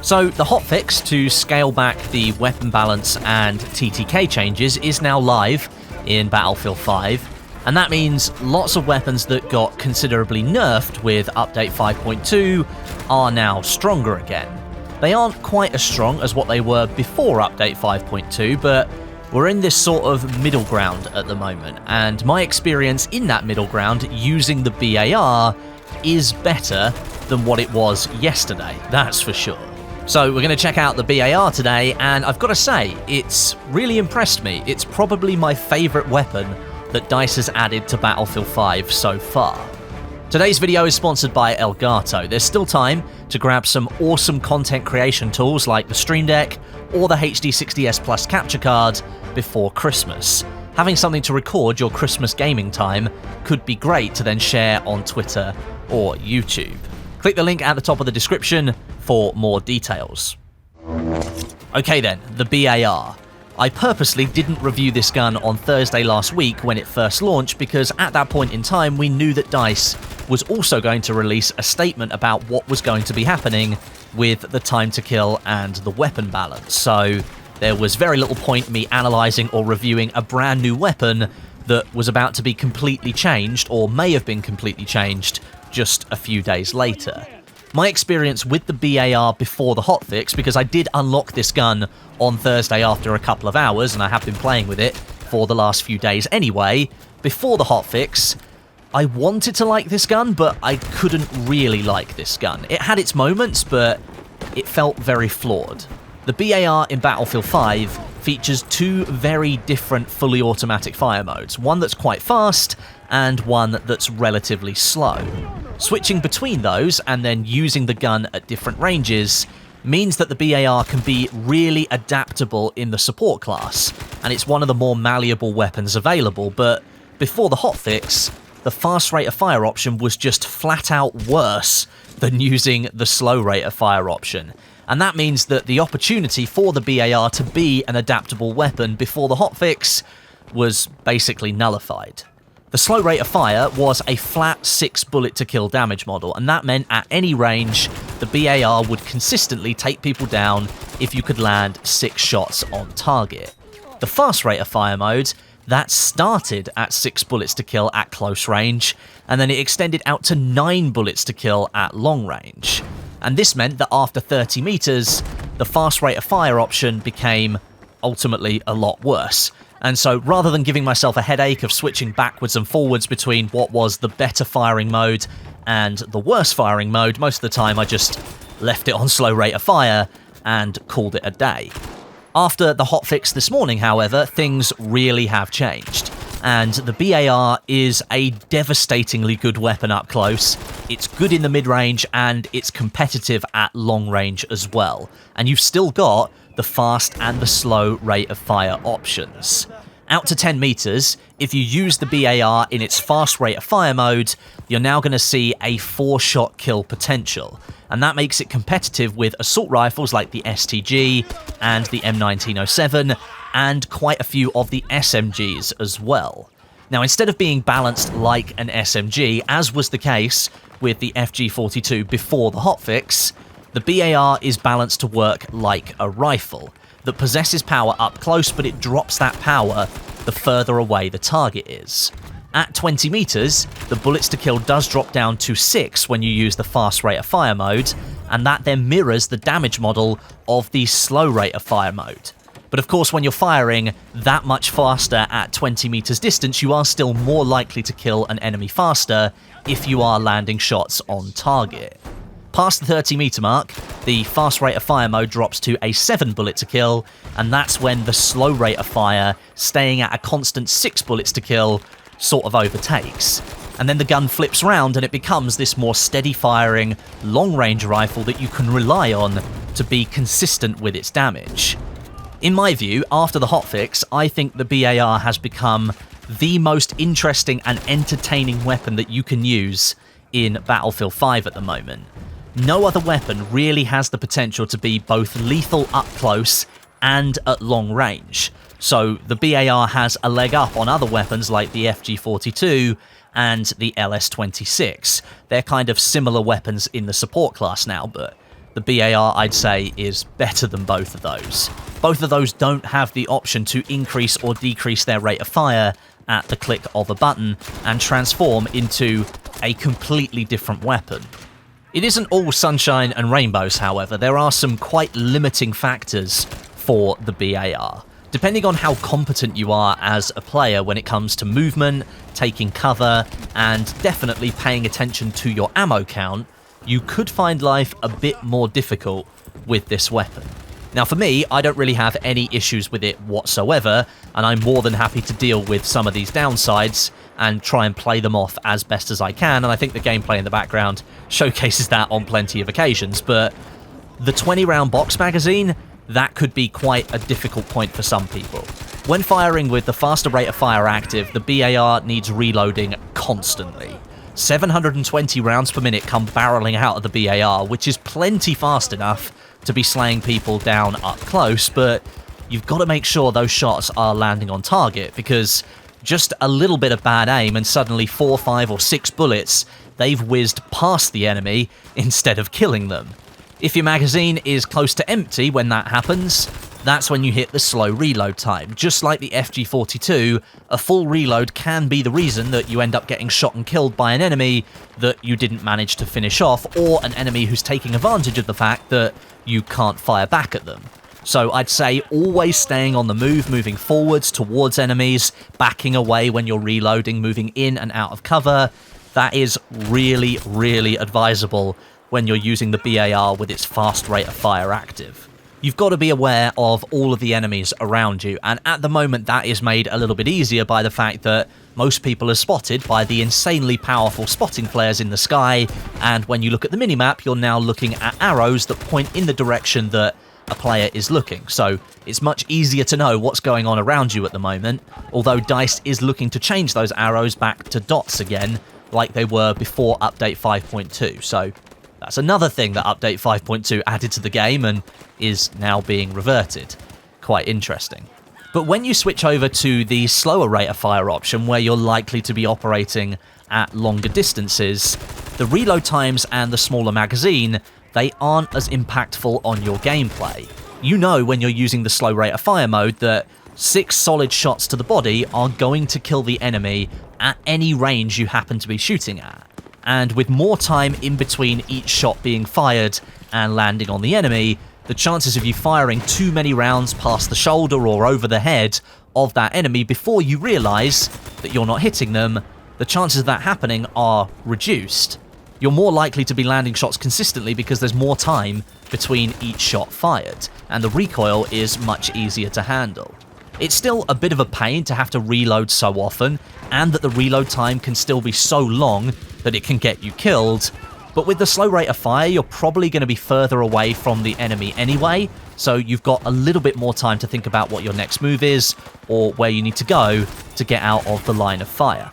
So the hotfix to scale back the weapon balance and TTK changes is now live in Battlefield 5, and that means lots of weapons that got considerably nerfed with Update 5.2 are now stronger again. They aren't quite as strong as what they were before Update 5.2, but we're in this sort of middle ground at the moment, and my experience in that middle ground using the BAR is better than what it was yesterday, that's for sure. So we're going to check out the BAR today, and I've got to say, it's really impressed me. It's probably my favourite weapon that DICE has added to Battlefield 5 so far. Today's video is sponsored by Elgato. There's still time to grab some awesome content creation tools like the Stream Deck or the HD60S Plus capture card before Christmas. Having something to record your Christmas gaming time could be great to then share on Twitter or YouTube. Click the link at the top of the description for more details. Okay then, the BAR. I purposely didn't review this gun on Thursday last week when it first launched because at that point in time we knew that DICE was also going to release a statement about what was going to be happening with the time to kill and the weapon balance. So there was very little point me analysing or reviewing a brand new weapon that was about to be completely changed, or may have been completely changed, just a few days later. My experience with the BAR before the hotfix, because I did unlock this gun on Thursday after a couple of hours, and I have been playing with it for the last few days anyway, before the hotfix, I wanted to like this gun, but I couldn't really like this gun. It had its moments, but it felt very flawed. The BAR in Battlefield 5 features two very different fully automatic fire modes, one that's quite fast and one that's relatively slow. Switching between those and then using the gun at different ranges means that the BAR can be really adaptable in the support class, and it's one of the more malleable weapons available, but before the hotfix, the fast rate of fire option was just flat out worse than using the slow rate of fire option. And that means that the opportunity for the BAR to be an adaptable weapon before the hotfix was basically nullified. The slow rate of fire was a flat 6 bullet to kill damage model, and that meant at any range, the BAR would consistently take people down if you could land 6 shots on target. The fast rate of fire mode, that started at 6 bullets to kill at close range, and then it extended out to 9 bullets to kill at long range. And this meant that after 30 meters, the fast rate of fire option became ultimately a lot worse. And so rather than giving myself a headache of switching backwards and forwards between what was the better firing mode and the worse firing mode, most of the time I just left it on slow rate of fire and called it a day. After the hotfix this morning, however, things really have changed. And the BAR is a devastatingly good weapon up close. It's good in the mid-range, and it's competitive at long range as well. And you've still got the fast and the slow rate of fire options. Out to 10 meters, if you use the BAR in its fast rate of fire mode, you're now going to see a 4-shot kill potential. And that makes it competitive with assault rifles like the STG and the M1907, and quite a few of the SMGs as well. Now, instead of being balanced like an SMG, as was the case with the FG42 before the hotfix, the BAR is balanced to work like a rifle that possesses power up close, but it drops that power the further away the target is. At 20 meters, the bullets to kill does drop down to 6 when you use the fast rate of fire mode, and that then mirrors the damage model of the slow rate of fire mode. But of course, when you're firing that much faster at 20 meters distance, you are still more likely to kill an enemy faster if you are landing shots on target. Past the 30 meter mark, the fast rate of fire mode drops to a 7 bullet to kill, and that's when the slow rate of fire, staying at a constant 6 bullets to kill, sort of overtakes. And then the gun flips around and it becomes this more steady firing, long range rifle that you can rely on to be consistent with its damage. In my view, after the hotfix, I think the BAR has become the most interesting and entertaining weapon that you can use in Battlefield 5 at the moment. No other weapon really has the potential to be both lethal up close and at long range. So the BAR has a leg up on other weapons like the FG42 and the LS26. They're kind of similar weapons in the support class now, but The BAR, I'd say, is better than both of those. Both of those don't have the option to increase or decrease their rate of fire at the click of a button and transform into a completely different weapon. It isn't all sunshine and rainbows, however. There are some quite limiting factors for the BAR. Depending on how competent you are as a player when it comes to movement, taking cover, and definitely paying attention to your ammo count, you could find life a bit more difficult with this weapon. Now for me, I don't really have any issues with it whatsoever, and I'm more than happy to deal with some of these downsides and try and play them off as best as I can, and I think the gameplay in the background showcases that on plenty of occasions, but the 20-round box magazine, that could be quite a difficult point for some people. When firing with the faster rate of fire active, the BAR needs reloading constantly. 720 rounds per minute come barreling out of the BAR, which is plenty fast enough to be slaying people down up close, but you've got to make sure those shots are landing on target, because just a little bit of bad aim and suddenly 4, 5 or 6 bullets, they've whizzed past the enemy instead of killing them. If your magazine is close to empty when that happens, that's when you hit the slow reload time. Just like the FG42, a full reload can be the reason that you end up getting shot and killed by an enemy that you didn't manage to finish off, or an enemy who's taking advantage of the fact that you can't fire back at them. So I'd say always staying on the move, moving forwards towards enemies, backing away when you're reloading, moving in and out of cover. That is really, really advisable when you're using the BAR with its fast rate of fire active. You've got to be aware of all of the enemies around you, and at the moment that is made a little bit easier by the fact that most people are spotted by the insanely powerful spotting flares in the sky, and when you look at the minimap, you're now looking at arrows that point in the direction that a player is looking, so it's much easier to know what's going on around you at the moment, although DICE is looking to change those arrows back to dots again, like they were before Update 5.2, so that's another thing that Update 5.2 added to the game and is now being reverted. Quite interesting. But when you switch over to the slower rate of fire option, where you're likely to be operating at longer distances, the reload times and the smaller magazine, they aren't as impactful on your gameplay. You know when you're using the slow rate of fire mode that 6 solid shots to the body are going to kill the enemy at any range you happen to be shooting at. And with more time in between each shot being fired and landing on the enemy, the chances of you firing too many rounds past the shoulder or over the head of that enemy before you realise that you're not hitting them, the chances of that happening are reduced. You're more likely to be landing shots consistently because there's more time between each shot fired, and the recoil is much easier to handle. It's still a bit of a pain to have to reload so often, and that the reload time can still be so long that it can get you killed, but with the slow rate of fire, you're probably going to be further away from the enemy anyway, so you've got a little bit more time to think about what your next move is, or where you need to go to get out of the line of fire.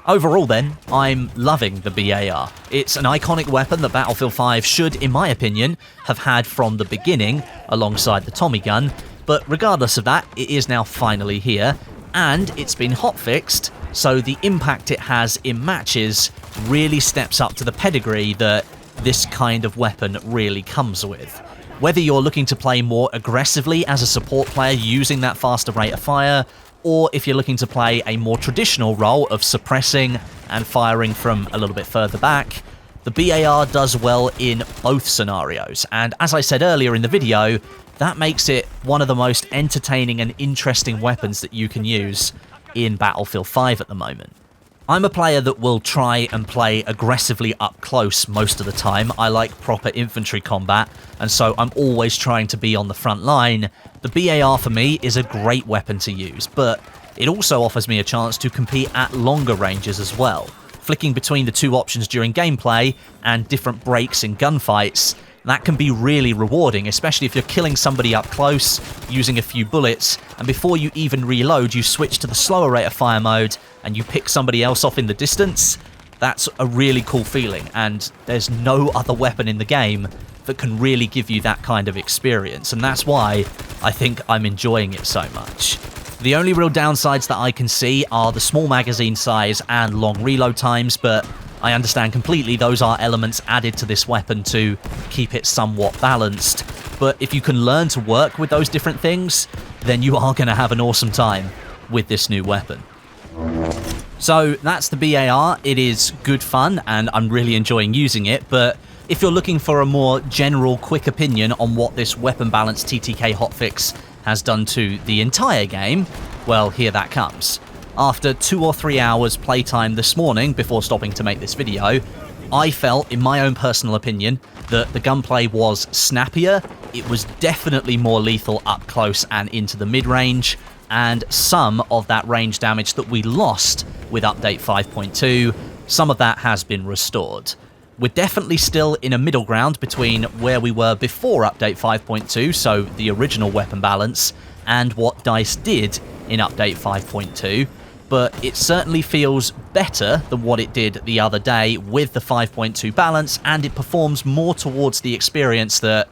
Overall then, I'm loving the BAR. It's an iconic weapon that Battlefield 5 should, in my opinion, have had from the beginning, alongside the Tommy gun, but regardless of that, it is now finally here, and it's been hotfixed, so the impact it has in matches really steps up to the pedigree that this kind of weapon really comes with. Whether you're looking to play more aggressively as a support player using that faster rate of fire, or if you're looking to play a more traditional role of suppressing and firing from a little bit further back, the BAR does well in both scenarios, and as I said earlier in the video, that makes it one of the most entertaining and interesting weapons that you can use in Battlefield 5 at the moment. I'm a player that will try and play aggressively up close most of the time. I like proper infantry combat, and so I'm always trying to be on the front line. The BAR for me is a great weapon to use, but it also offers me a chance to compete at longer ranges as well. Flicking between the two options during gameplay and different breaks in gunfights, that can be really rewarding, especially if you're killing somebody up close, using a few bullets, and before you even reload, you switch to the slower rate of fire mode, and you pick somebody else off in the distance. That's a really cool feeling, and there's no other weapon in the game that can really give you that kind of experience, and that's why I think I'm enjoying it so much. The only real downsides that I can see are the small magazine size and long reload times, but I understand completely those are elements added to this weapon to keep it somewhat balanced, but if you can learn to work with those different things, then you are going to have an awesome time with this new weapon. So that's the BAR. It is good fun and I'm really enjoying using it, but if you're looking for a more general quick opinion on what this weapon balance TTK hotfix has done to the entire game, well, here that comes. After 2 or 3 hours playtime this morning before stopping to make this video, I felt, in my own personal opinion, that the gunplay was snappier, it was definitely more lethal up close and into the mid-range, and some of that range damage that we lost with update 5.2, some of that has been restored. We're definitely still in a middle ground between where we were before update 5.2, so the original weapon balance, and what DICE did in update 5.2, but it certainly feels better than what it did the other day with the 5.2 balance, and it performs more towards the experience that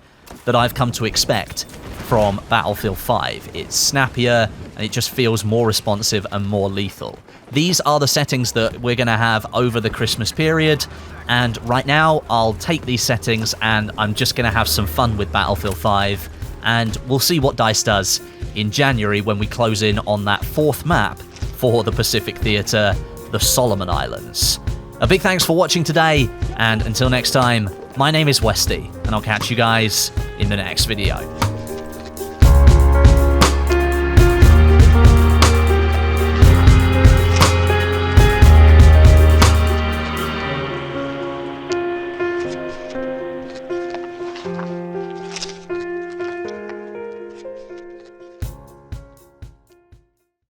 I've come to expect from Battlefield 5. It's snappier, and it just feels more responsive and more lethal. These are the settings that we're going to have over the Christmas period, and right now I'll take these settings and I'm just going to have some fun with Battlefield 5, and we'll see what DICE does in January when we close in on that 4th map for the Pacific Theater, the Solomon Islands. A big thanks for watching today, and until next time, my name is Westie, and I'll catch you guys in the next video.